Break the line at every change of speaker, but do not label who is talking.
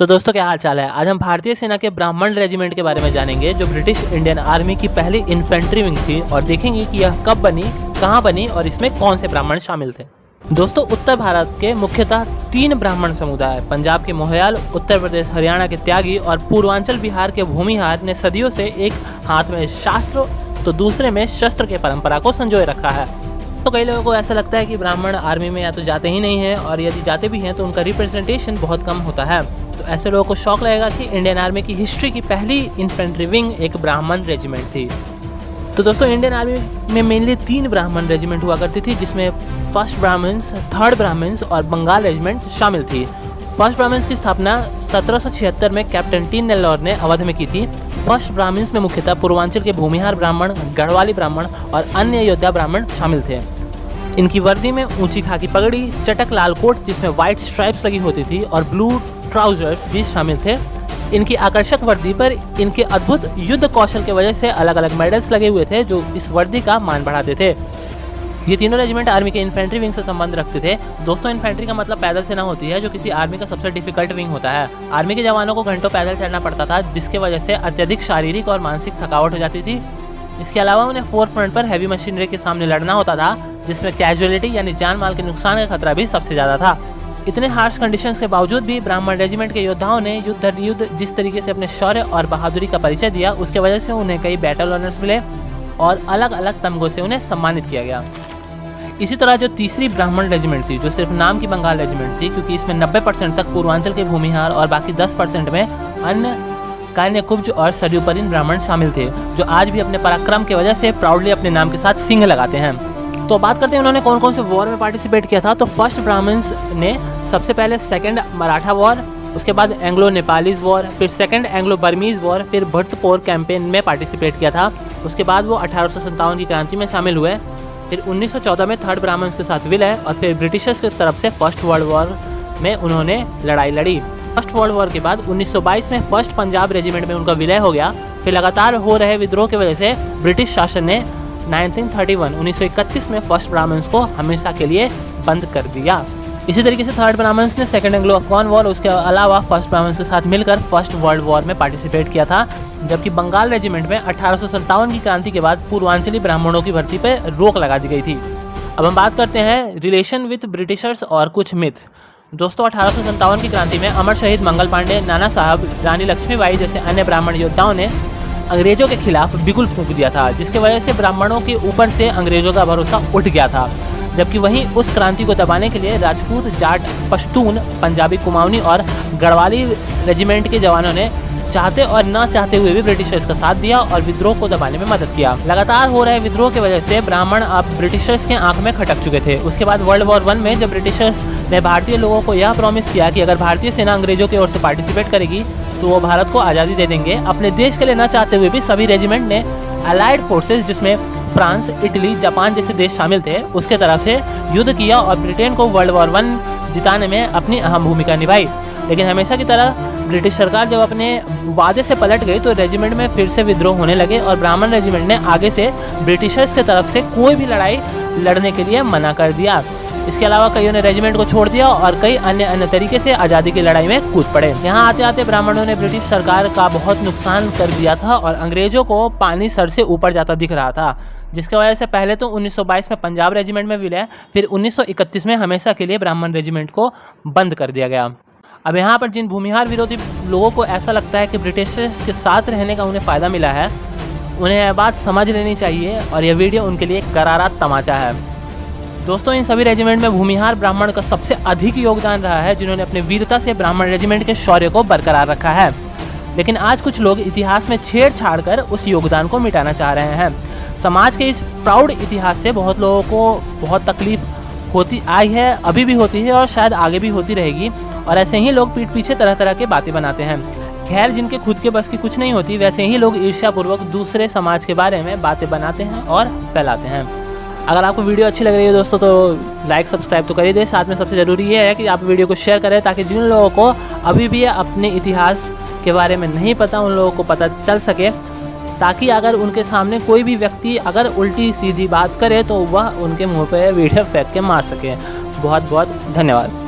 तो दोस्तों क्या हाल चाल है। आज हम भारतीय सेना के ब्राह्मण रेजिमेंट के बारे में जानेंगे जो ब्रिटिश इंडियन आर्मी की पहली इन्फेंट्री विंग थी और देखेंगे कि यह कब बनी, कहां बनी और इसमें कौन से ब्राह्मण शामिल थे। दोस्तों उत्तर भारत के मुख्यतः 3 ब्राह्मण समुदाय, पंजाब के मोहयाल, उत्तर प्रदेश हरियाणा के त्यागी और पूर्वांचल बिहार के भूमिहार ने सदियों से एक हाथ में शास्त्र तो दूसरे में शस्त्र के परंपरा को संजोए रखा है। तो कई लोगों को ऐसा लगता है कि ब्राह्मण आर्मी में या तो जाते ही नहीं हैं और यदि जाते भी हैं तो उनका रिप्रेजेंटेशन बहुत कम होता है। तो ऐसे लोगों को शौक लगेगा कि इंडियन आर्मी की हिस्ट्री की पहली इन्फेंट्री विंग एक ब्राह्मण रेजिमेंट थी। तो दोस्तों इंडियन आर्मी में मेनली 3 ब्राह्मण रेजिमेंट हुआ करती थी, जिसमें फर्स्ट ब्राह्मण्स, थर्ड ब्राह्मण्स और बंगाल रेजिमेंट शामिल थी। फर्स्ट ब्राह्मण्स की स्थापना 1776 में कैप्टन टी नेल्लोर ने अवध में की थी। फर्स्ट ब्राह्मण्स में मुख्यतः पूर्वांचल के भूमिहार ब्राह्मण, गढ़वाली ब्राह्मण और अन्य योद्धा ब्राह्मण शामिल थे। इनकी वर्दी में ऊंची खाकी पगड़ी, चटक लाल कोट जिसमें व्हाइट स्ट्राइप्स लगी होती थी और ब्लू ट्राउजर्स भी शामिल थे। इनकी आकर्षक वर्दी पर इनके अद्भुत युद्ध कौशल की वजह से अलग अलग मेडल्स लगे हुए थे जो इस वर्दी का मान बढ़ाते थे। ये तीनों रेजिमेंट आर्मी के इन्फेंट्री विंग से संबंध रखते थे। दोस्तों इन्फेंट्री का मतलब पैदल सेना होती है, जो किसी आर्मी का सबसे डिफिकल्ट विंग होता है। आर्मी के जवानों को घंटों पैदल चलना पड़ता था, जिसके वजह से अत्यधिक शारीरिक और मानसिक थकावट हो जाती थी। इसके अलावा उन्हें फोर फ्रंट पर हैवी मशीनरी के सामने लड़ना होता था, जिसमें कैजुअलिटी यानी जान माल के नुकसान का खतरा भी सबसे ज्यादा था। इतने हार्श कंडीशंस के बावजूद भी ब्राह्मण रेजिमेंट के योद्धाओं ने युद्ध जिस तरीके से अपने शौर्य और बहादुरी का परिचय दिया, उसके वजह से उन्हें कई बैटल ऑनर्स मिले और अलग अलग तमगों से उन्हें सम्मानित किया गया। इसी तरह जो तीसरी ब्राह्मण रेजिमेंट थी, जो सिर्फ नाम की बंगाल रेजिमेंट थी, क्योंकि इसमें 90% तक पूर्वांचल के भूमिहार और बाकी 10% में अन्य कान्यकुब्ज और सरयुपरीन ब्राह्मण शामिल थे, जो आज भी अपने पराक्रम की वजह से प्राउडली अपने नाम के साथ सिंह लगाते हैं। तो बात करते हैं उन्होंने कौन कौन से वॉर में पार्टिसिपेट किया था। तो फर्स्ट ब्राह्मण्स ने सबसे पहले सेकंड मराठा वॉर, उसके बाद एंग्लो नेपालीज वॉर, फिर सेकंड एंग्लो बर्मीज वॉर, फिर भरतपुर कैंपेन में पार्टिसिपेट किया था। उसके बाद वो 1857 की क्रांति में शामिल हुए। फिर 1914 में थर्ड ब्राह्मण्स के साथ विलय और फिर ब्रिटिशर्स की तरफ से फर्स्ट वर्ल्ड वॉर में उन्होंने लड़ाई लड़ी। फर्स्ट वर्ल्ड वॉर के बाद 1922 में फर्स्ट पंजाब रेजिमेंट में उनका विलय हो गया। फिर लगातार हो रहे विद्रोह की वजह से ब्रिटिश शासन ने 1931 में फर्स्ट ब्राह्मण्स को हमेशा के लिए बंद कर दिया। इसी तरीके से थर्ड ब्राह्मण्स ने सेकंड एंग्लो अफगान वॉर, उसके अलावा फर्स्ट ब्राह्मण्स के साथ मिलकर फर्स्ट वर्ल्ड वॉर में पार्टिसिपेट किया था। जबकि बंगाल रेजिमेंट में 1857 की क्रांति के बाद पूर्वांचली ब्राह्मणों की भर्ती पर रोक लगा दी गई थी। अब हम बात करते हैं रिलेशन विद ब्रिटिशर्स और कुछ मिथ। दोस्तों 1857 की क्रांति में अमर शहीद मंगल पांडे, नाना साहब, रानी लक्ष्मीबाई जैसे अन्य ब्राह्मण योद्धाओं ने अंग्रेजों के खिलाफ बिगुल फूंक दिया था, जिसके वजह से ब्राह्मणों के ऊपर से अंग्रेजों का भरोसा उठ गया था। जबकि वहीं उस क्रांति को दबाने के लिए राजपूत, जाट, पश्तून, पंजाबी, कुमाऊनी और गढ़वाली रेजिमेंट के जवानों ने चाहते और न चाहते हुए भी ब्रिटिशर्स का साथ दिया और विद्रोह को दबाने में मदद किया। लगातार हो रहे विद्रोह की वजह से ब्राह्मण अब ब्रिटिशर्स के आंख में खटक चुके थे। उसके बाद वर्ल्ड वॉर 1 में जब ब्रिटिशर्स ने भारतीय लोगों को यह प्रॉमिस किया कि अगर भारतीय सेना अंग्रेजों की ओर से पार्टिसिपेट करेगी तो वो भारत को आज़ादी दे देंगे, अपने देश के लिए न चाहते हुए भी सभी रेजिमेंट ने अलाइड फोर्सेज, जिसमें फ्रांस, इटली, जापान जैसे देश शामिल थे, उसके तरफ से युद्ध किया और ब्रिटेन को वर्ल्ड वॉर 1 जिताने में अपनी अहम भूमिका निभाई। लेकिन हमेशा की तरह ब्रिटिश सरकार जब अपने वादे से पलट गई तो रेजिमेंट में फिर से विद्रोह होने लगे और ब्राह्मण रेजिमेंट ने आगे से ब्रिटिशर्स की तरफ से कोई भी लड़ाई लड़ने के लिए मना कर दिया। इसके अलावा कईयों ने रेजिमेंट को छोड़ दिया और कई अन्य तरीके से आज़ादी की लड़ाई में कूद पड़े। यहाँ आते आते ब्राह्मणों ने ब्रिटिश सरकार का बहुत नुकसान कर दिया था और अंग्रेजों को पानी सर से ऊपर जाता दिख रहा था, जिसकी वजह से पहले तो 1922 में पंजाब रेजिमेंट में विलय, फिर 1931 में हमेशा के लिए ब्राह्मण रेजिमेंट को बंद कर दिया गया। अब यहाँ पर जिन भूमिहार विरोधी लोगों को ऐसा लगता है कि ब्रिटिशर्स के साथ रहने का उन्हें फ़ायदा मिला है, उन्हें यह बात समझ लेनी चाहिए और यह वीडियो उनके लिए एक करारा तमाचा है। दोस्तों इन सभी रेजिमेंट में भूमिहार ब्राह्मण का सबसे अधिक योगदान रहा है, जिन्होंने अपनी वीरता से ब्राह्मण रेजिमेंट के शौर्य को बरकरार रखा है। लेकिन आज कुछ लोग इतिहास में छेड़छाड़ कर उस योगदान को मिटाना चाह रहे हैं। समाज के इस प्राउड इतिहास से बहुत लोगों को बहुत तकलीफ होती आई है, अभी भी होती है और शायद आगे भी होती रहेगी। और ऐसे ही लोग पीठ पीछे तरह तरह के बातें बनाते हैं। खैर, जिनके खुद के बस की कुछ नहीं होती, वैसे ही लोग ईर्ष्यापूर्वक दूसरे समाज के बारे में बातें बनाते हैं और फैलाते हैं। अगर आपको वीडियो अच्छी लग रही है दोस्तों तो लाइक सब्सक्राइब तो कर ही दें। साथ में सबसे ज़रूरी ये है कि आप वीडियो को शेयर करें, ताकि जिन लोगों को अभी भी अपने इतिहास के बारे में नहीं पता उन लोगों को पता चल सके, ताकि अगर उनके सामने कोई भी व्यक्ति अगर उल्टी सीधी बात करे तो वह उनके मुंह पे वीडियो फेंक के मार सके। बहुत बहुत धन्यवाद।